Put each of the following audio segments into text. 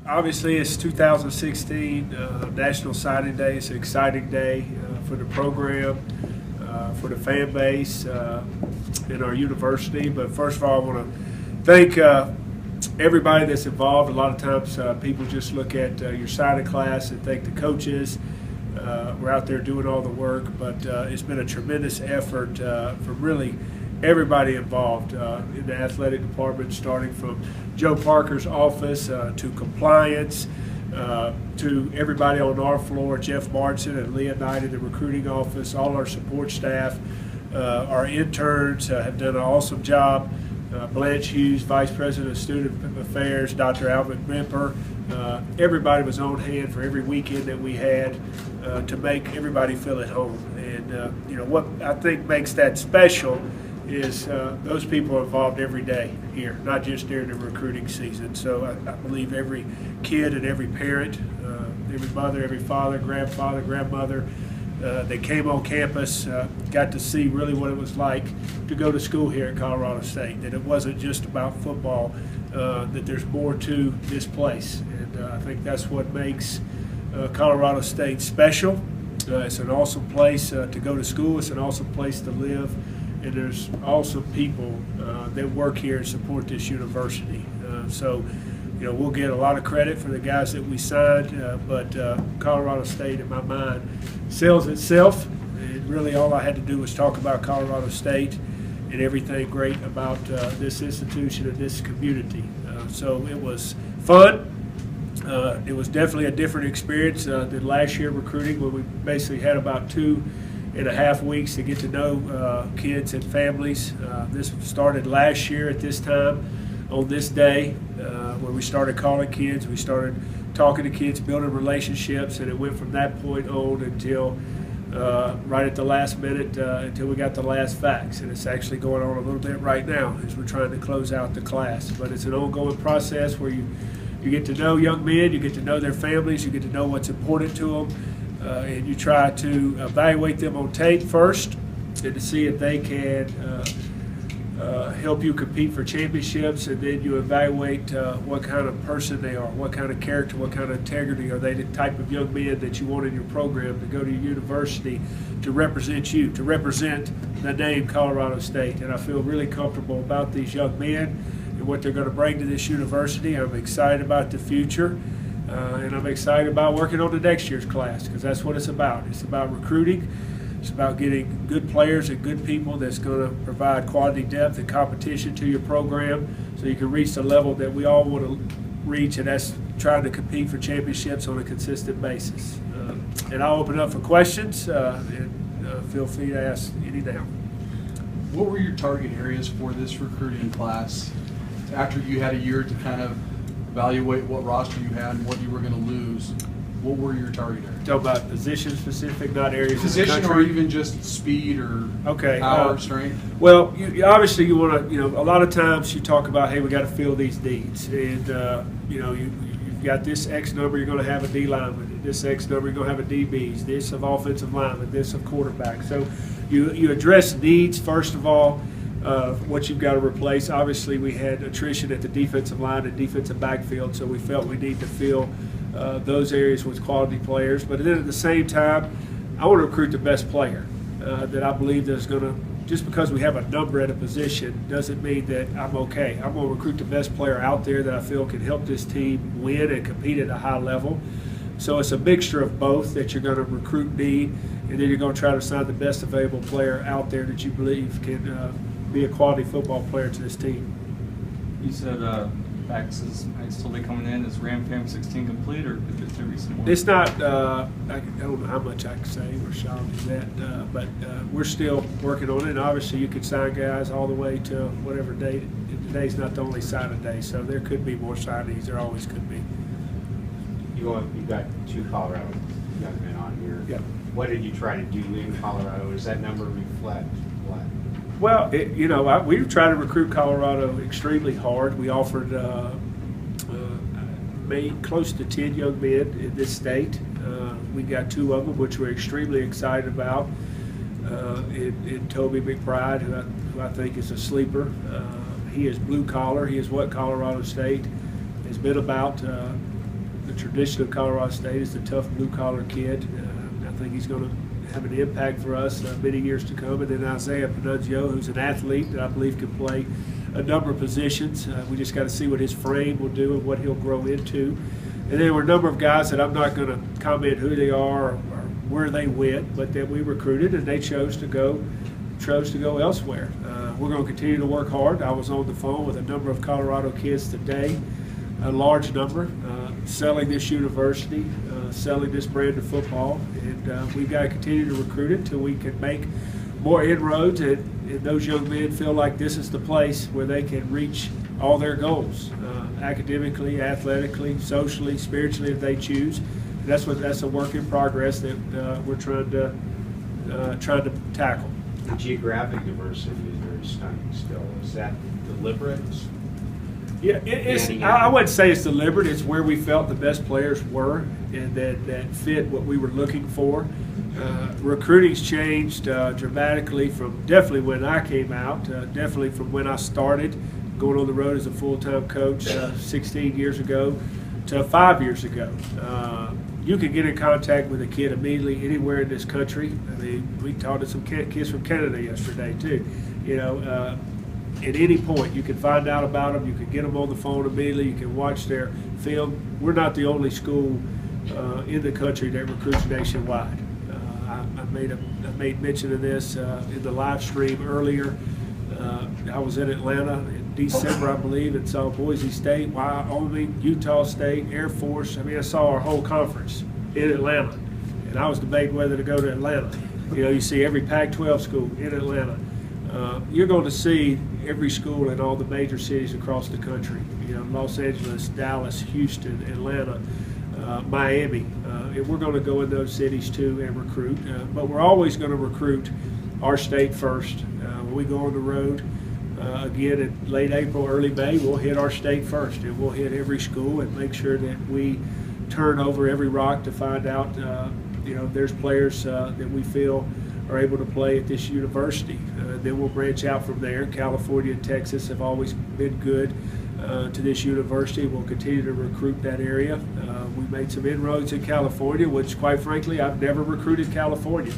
Obviously, it's 2016 National Signing Day. It's an exciting day for the program, for the fan base, in our university. But first of all, I want to thank everybody that's involved. A lot of times people just look at your signing class and thank the coaches. We're out there doing all the work, but it's been a tremendous effort from really everybody involved in the athletic department, starting from Joe Parker's office to compliance, to everybody on our floor, Jeff Martin and Leah Knight in the recruiting office, all our support staff, our interns have done an awesome job. Blanche Hughes, Vice President of Student Affairs, Dr. Alvin Bimper, everybody was on hand for every weekend that we had to make everybody feel at home. And you know what I think makes that special is those people are involved every day here, not just during the recruiting season. So I believe every kid and every parent, every mother, every father, grandfather, grandmother that came on campus got to see really what it was like to go to school here at Colorado State, that it wasn't just about football, that there's more to this place. And I think that's what makes Colorado State special. It's an awesome place to go to school. It's an awesome place to live. And there's awesome people that work here and support this university. So, you know, we'll get a lot of credit for the guys that we signed, but Colorado State, in my mind, sells itself. And really all I had to do was talk about Colorado State and everything great about this institution and this community. So it was fun. It was definitely a different experience than last year recruiting, when we basically had about 2.5 weeks to get to know kids and families. This started last year at this time, on this day, where we started calling kids. We started talking to kids, building relationships, and it went from that point on until right at the last minute, until we got the last facts. And it's actually going on a little bit right now as we're trying to close out the class. But it's an ongoing process where you get to know young men, you get to know their families, you get to know what's important to them. And you try to evaluate them on tape first, and to see if they can help you compete for championships, and then you evaluate what kind of person they are, what kind of character, what kind of integrity. Are they the type of young men that you want in your program to go to your university to represent you, to represent the name Colorado State? And I feel really comfortable about these young men and what they're going to bring to this university. I'm excited about the future. And I'm excited about working on the next year's class, because that's what it's about. It's about recruiting. It's about getting good players and good people that's going to provide quality depth and competition to your program, so you can reach the level that we all want to reach, and that's trying to compete for championships on a consistent basis. And I'll open up for questions, and feel free to ask any now. What were your target areas for this recruiting class after you had a year to kind of evaluate what roster you had and what you were going to lose? What were your target areas? Talk about position specific, not areas Position, of the country. or even just speed or power, strength? Well, obviously you want to, a lot of times you talk about, hey, we got to fill these needs. And, you've got this X number, you're going to have a D lineman. This X number, you're going to have a DBs. This of offensive lineman, this of quarterback. So you address needs first of all. What you've got to replace. Obviously, we had attrition at the defensive line and defensive backfield, so we felt we need to fill those areas with quality players. But then at the same time, I want to recruit the best player that I believe that's going to, just because we have a number at a position doesn't mean that I'm okay. I'm going to recruit the best player out there that I feel can help this team win and compete at a high level. So it's a mixture of both that you're going to recruit, need, and then you're going to try to sign the best available player out there that you believe can be a quality football player to this team. You said Max is still be coming in. Is Ram Fam 16 complete, or could there be some more? It's not. I don't know how much I can say where Sean is at, but we're still working on it. And obviously, you could sign guys all the way to whatever date. Today's not the only signing day, so there could be more signings. There always could be. You've got 2 Colorado young men on here. Yep. What did you try to do in Colorado? Does that number reflect what? Well, we try to recruit Colorado extremely hard. We offered close to 10 young men in this state. We got 2 of them, which we're extremely excited about. And Toby McBride, who I think is a sleeper. He is blue collar. He is what Colorado State has been about tradition of Colorado State is the tough blue-collar kid. I think he's going to have an impact for us many years to come. And then Isaiah Panunzio, who's an athlete that I believe can play a number of positions. We just got to see what his frame will do and what he'll grow into. And there were a number of guys that I'm not going to comment who they are or where they went, but that we recruited and they chose to go elsewhere. We're going to continue to work hard. I was on the phone with a number of Colorado kids today, a large number, selling this university, selling this brand of football, and we've got to continue to recruit it until we can make more inroads and those young men feel like this is the place where they can reach all their goals, academically, athletically, socially, spiritually, if they choose. And that's a work in progress that we're trying to tackle. The geographic diversity is very stunning still. Is that deliberate? Yeah, I wouldn't say it's deliberate. It's where we felt the best players were and that fit what we were looking for. Recruiting's changed dramatically from definitely when I came out, definitely from when I started going on the road as a full-time coach 16 years ago to 5 years ago. You can get in contact with a kid immediately anywhere in this country. I mean, we talked to some kids from Canada yesterday too. You know, at any point you can find out about them. You can get them on the phone immediately. You can watch their film. We're not the only school in the country that recruits nationwide. I made mention of this in the live stream earlier. I was in Atlanta in December, I believe, and saw Boise State, Wyoming, Utah State, Air Force. I mean, I saw our whole conference in Atlanta, and I was debating whether to go to Atlanta. You know, you see every Pac-12 school in Atlanta. You're going to see every school in all the major cities across the country. You know, Los Angeles, Dallas, Houston, Atlanta, Miami. And we're going to go in those cities too and recruit. But we're always going to recruit our state first. When we go on the road, again in late April, early May, we'll hit our state first, and we'll hit every school and make sure that we turn over every rock to find out, you know, there's players that we feel are able to play at this university. Then we'll branch out from there. California and Texas have always been good to this university. We'll continue to recruit that area. We made some inroads in California, which quite frankly, I've never recruited California.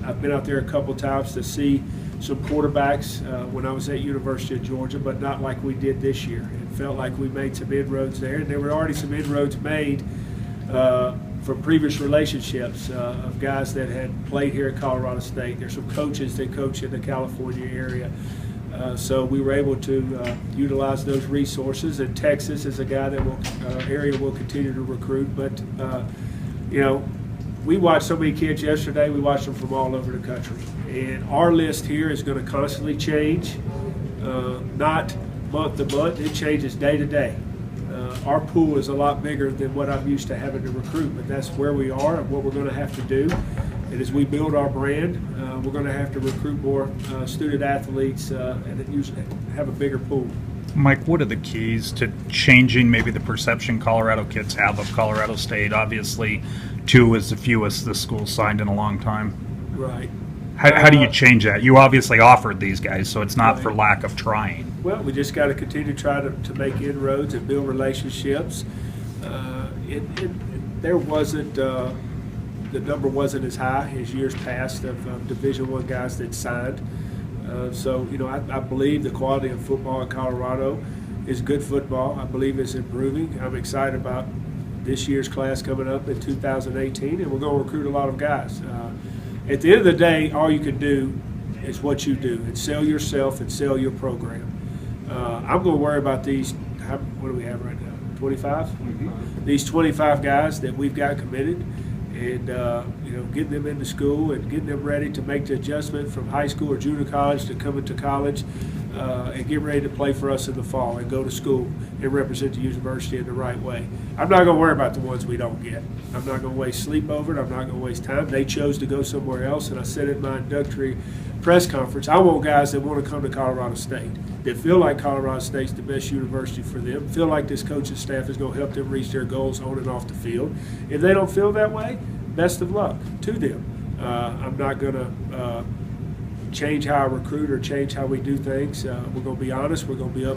I've been out there a couple times to see some quarterbacks when I was at University of Georgia, but not like we did this year. It felt like we made some inroads there, and there were already some inroads made from previous relationships of guys that had played here at Colorado State. There's some coaches that coach in the California area. So we were able to utilize those resources, and Texas is a guy that area will continue to recruit. But you know, we watched so many kids yesterday. We watched them from all over the country, and our list here is going to constantly change, not month to month. It changes day to day. Our pool is a lot bigger than what I'm used to having to recruit, but that's where we are and what we're going to have to do. And as we build our brand, we're going to have to recruit more student athletes and have a bigger pool. Mike, what are the keys to changing maybe the perception Colorado kids have of Colorado State? Obviously, 2 is the fewest the school signed in a long time. Right. How do you change that? You obviously offered these guys, so it's not Right. for lack of trying. Well, we just got to continue to try to make inroads and build relationships. There wasn't the number wasn't as high as years past of Division I guys that signed. So you know, I believe the quality of football in Colorado is good football. I believe it's improving. I'm excited about this year's class coming up in 2018, and we're going to recruit a lot of guys. At the end of the day, all you can do is what you do, and sell yourself and sell your program. I'm going to worry about these. What do we have right now? 25? Mm-hmm. These 25 guys that we've got committed, and you know, getting them into school and getting them ready to make the adjustment from high school or junior college to coming to college, and get ready to play for us in the fall and go to school and represent the university in the right way. I'm not going to worry about the ones we don't get. I'm not going to waste sleep over it. I'm not going to waste time. They chose to go somewhere else, and I said at my introductory press conference, I want guys that want to come to Colorado State, that feel like Colorado State's the best university for them, feel like this coaching staff is going to help them reach their goals on and off the field. If they don't feel that way, best of luck to them. I'm not going to change how I recruit or change how we do things. We're going to be honest. We're going to be up.